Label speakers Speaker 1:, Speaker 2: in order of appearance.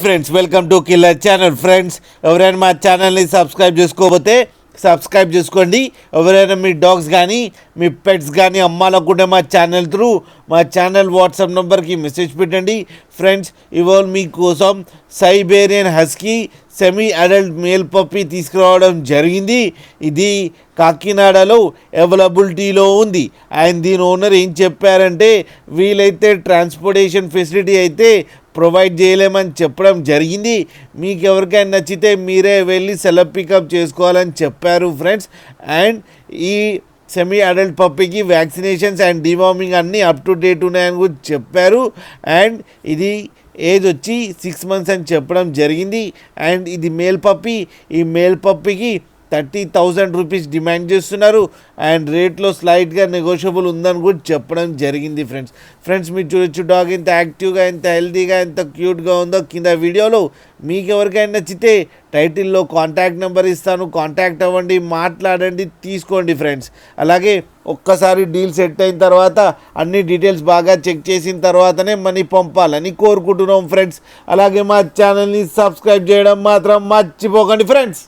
Speaker 1: Friends, welcome to killer channel. Friends, ఎవరైనా మా ఛానల్ని సబ్స్క్రైబ్ చేసుకోకపోతే సబ్స్క్రైబ్ చేసుకోండి. ఎవరైనా మీ డాగ్స్ కానీ మీ పెట్స్ కానీ అమ్మాలనుకుంటే మా ఛానల్ త్రూ మా ఛానల్ వాట్సాప్ నెంబర్కి మెసేజ్ పెట్టండి. ఫ్రెండ్స్, ఇవాళ మీకోసం Siberian husky semi adult male puppy తీసుకురావడం జరిగింది. ఇది కాకినాడలో అవైలబిలిటీలో ఉంది. అండ్ దీని ఓనర్ ఏం చెప్పారంటే, వీలైతే ట్రాన్స్పోర్టేషన్ ఫెసిలిటీ అయితే ప్రొవైడ్ చేయలేమని చెప్పడం జరిగింది. మీకు ఎవరికైనా నచ్చితే మీరే వెళ్ళి సెలవు పికప్ చేసుకోవాలని చెప్పారు ఫ్రెండ్స్. అండ్ ఈ సెమీ అడల్ట్ పప్పీకి వ్యాక్సినేషన్స్ అండ్ డివార్మింగ్ అన్నీ అప్ టు డేట్ ఉన్నాయని కూడా చెప్పారు. అండ్ ఇది ఏజ్ వచ్చి 6 months అని చెప్పడం జరిగింది. అండ్ ఇది మేల్ పప్పీ. ఈ మేల్ పప్పీకి 30,000 రూపీస్ డిమాండ్ చేస్తున్నారు. అండ్ రేట్లో స్లైట్గా నెగోషియబుల్ ఉందని కూడా చెప్పడం జరిగింది. ఫ్రెండ్స్ మీరు చూడొచ్చు డాగ్ ఎంత యాక్టివ్గా, ఎంత హెల్తీగా, ఎంత క్యూట్గా ఉందో కింద వీడియోలో. మీకు ఎవరికైనా నచ్చితే టైటిల్లో కాంటాక్ట్ నెంబర్ ఇస్తాను, కాంటాక్ట్ అవ్వండి, మాట్లాడండి, తీసుకోండి ఫ్రెండ్స్. అలాగే ఒక్కసారి డీల్ సెట్ అయిన తర్వాత అన్ని డీటెయిల్స్ బాగా చెక్ చేసిన తర్వాతనే మనీ పంపాలని కోరుకుంటున్నాం ఫ్రెండ్స్. అలాగే మా ఛానల్ని సబ్స్క్రైబ్ చేయడం మాత్రం మర్చిపోకండి ఫ్రెండ్స్.